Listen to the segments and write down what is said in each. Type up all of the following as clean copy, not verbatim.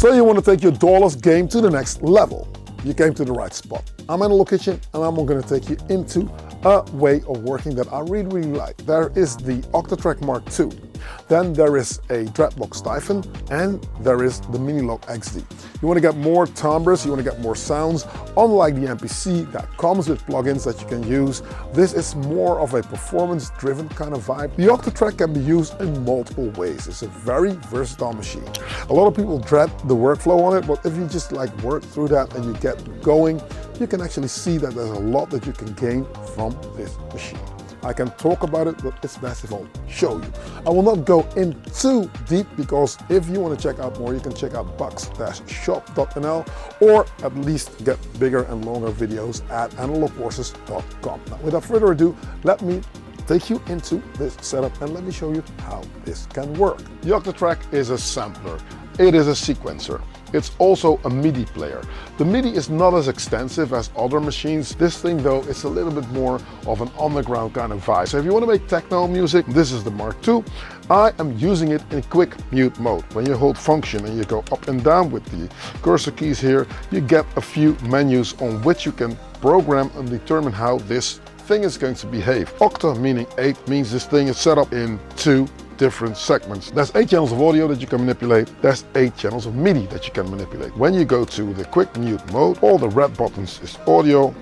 So you want to take your Dawless game to the next level. You came to the right spot. I'm in Analog Kitchen and I'm going to take you into a way of working that I really like. There is the Octatrack MK2. Then there is a Dreadbox Typhon and there is the Minilogue XD. You want to get more timbres, you want to get more sounds. Unlike the MPC that comes with plugins that you can use, this is more of a performance-driven kind of vibe. The Octatrack can be used in multiple ways. It's a very versatile machine. A lot of people dread the workflow on it, but if you just like work through that and you get going, you can actually see that there's a lot that you can gain from this machine. I can talk about it, but it's best if I'll show you. I will not go in too deep because if you want to check out more, you can check out bugs-shop.nl or at least get bigger and longer videos at analogcourses.com. Now, without further ado, let me take you into this setup and let me show you how this can work. The Octatrack is a sampler. It is a sequencer. It's also a MIDI player. The MIDI is not as extensive as other machines. This thing though is a little bit more of an underground kind of vibe. So if you want to make techno music, this is the MK2. I am using it in quick mute mode. When you hold function and you go up and down with the cursor keys here, you get a few menus on which you can program and determine how this thing is going to behave. Octa meaning 8 means this thing is set up in 2 different segments. There's 8 channels of audio that you can manipulate. There's 8 channels of MIDI that you can manipulate. When you go to the quick mute mode, all the red buttons is audio,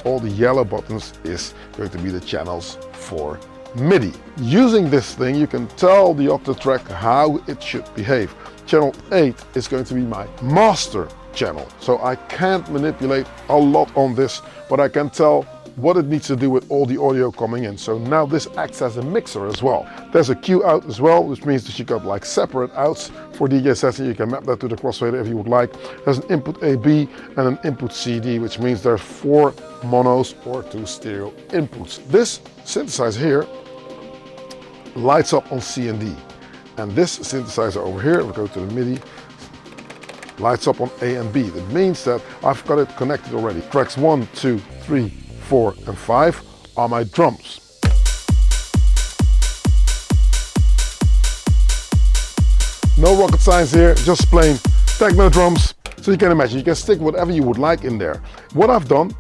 all the yellow buttons is going to be the channels for MIDI. Using this thing, you can tell the Octatrack how it should behave. Channel 8 is going to be my master channel. So I can't manipulate a lot on this, but I can tell what it needs to do with all the audio coming in. So now this acts as a mixer as well. There's a Q out as well, which means that you got like separate outs for DJ sets, and you can map that to the crossfader if you would like. There's an input AB and an input CD, which means there's 4 monos or 2 stereo inputs. This synthesizer here lights up on C and D. And this synthesizer over here, we go to the MIDI, lights up on A and B. That means that I've got it connected already. Tracks 1, 2, 3, 4 and 5 are my drums. No rocket science here, just plain techno drums. So you can imagine, you can stick whatever you would like in there. What I've done,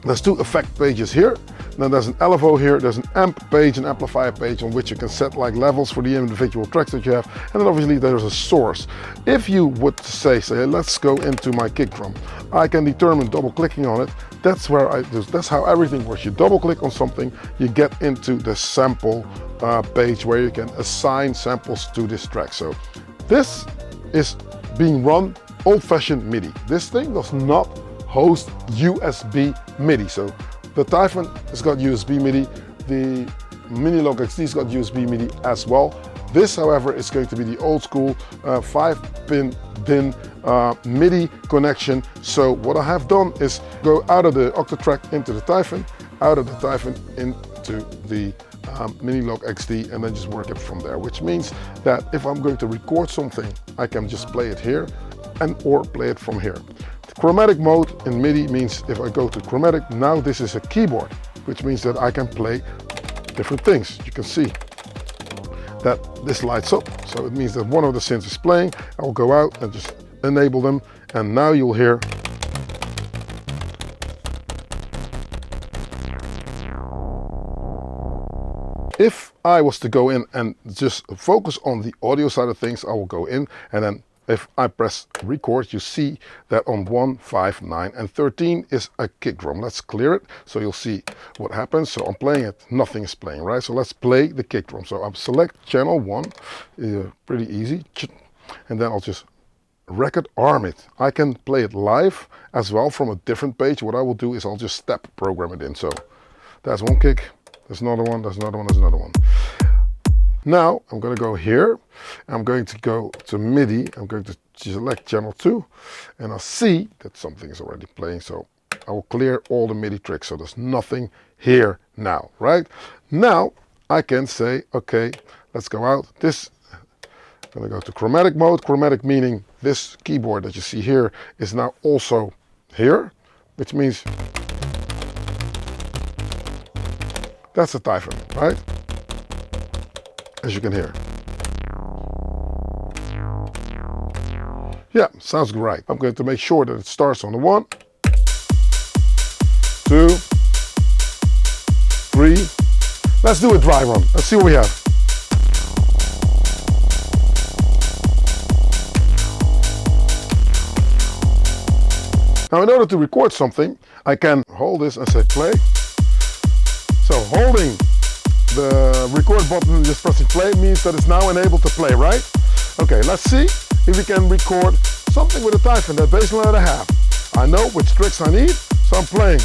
there's 2 effect pages here. Then there's an LFO here, there's an amp page, an amplifier page on which you can set like levels for the individual tracks that you have. And then obviously there's a source. If you would say, let's go into my kick drum, I can determine double clicking on it. That's where that's how everything works. You double click on something, you get into the sample page where you can assign samples to this track. So this is being run old-fashioned MIDI. This thing does not host USB MIDI. So the Typhon has got USB MIDI, the Minilogue XD's got USB MIDI as well. This, however, is going to be the old school 5-pin DIN MIDI connection. So what I have done is go out of the Octatrack into the Typhon, out of the Typhon into the Minilogue XD, and then just work it from there, which means that if I'm going to record something, I can just play it here and or play it from here. Chromatic mode in MIDI means if I go to chromatic, now this is a keyboard, which means that I can play different things. You can see that this lights up. So it means that one of the synths is playing. I'll go out and just enable them. And now you'll hear if I was to go in and just focus on the audio side of things, I will go in and then if I press record, you see that on 1, 5, 9 and 13 is a kick drum. Let's clear it so you'll see what happens. So I'm playing it, nothing is playing, right? So let's play the kick drum. So I'll select channel 1, pretty easy. And then I'll just record arm it. I can play it live as well from a different page. What I will do is I'll just step program it in. So that's one kick, there's another one, there's another one, there's another one. Now I'm going to go here, I'm going to go to MIDI, I'm going to select channel 2 and I'll see that something is already playing, so I will clear all the MIDI tricks, so there's nothing here now, right? Now I can say, okay, let's go out. This, I'm going to go to chromatic mode, chromatic meaning this keyboard that you see here is now also here, which means that's a Typhon, right? As you can hear. Yeah, sounds great. I'm going to make sure that it starts on the 1, 2, 3. Let's do a dry run. Let's see what we have. Now in order to record something, I can hold this and say play. So holding the record button and just pressing play means that it's now enabled to play, right? Okay, let's see if we can record something with a Typhon, that bass line that I have. I know which tricks I need, so I'm playing.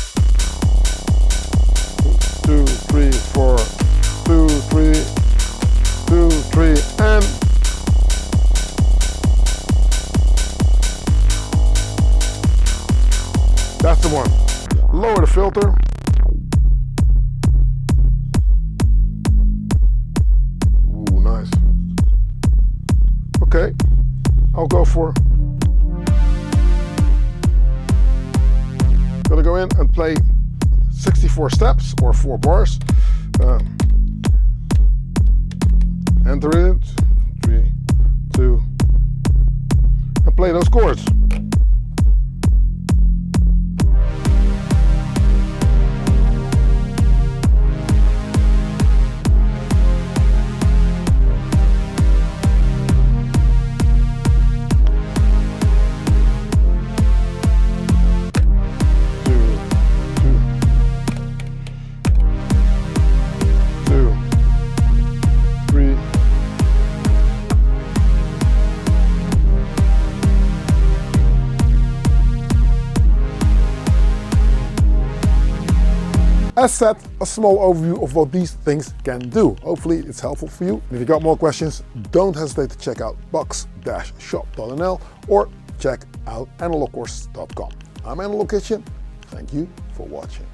2, 3, 4, 2, 3, 2, 3, and that's the one. Lower the filter. Ooh, nice. Okay, I'll go for. Gonna go in and play 64 steps or 4 bars. Enter it. 3, 2, and play those chords. As said, a small overview of what these things can do. Hopefully it's helpful for you. And if you got more questions, don't hesitate to check out box-shop.nl or check out analogcourse.com. I'm Analog Kitchen. Thank you for watching.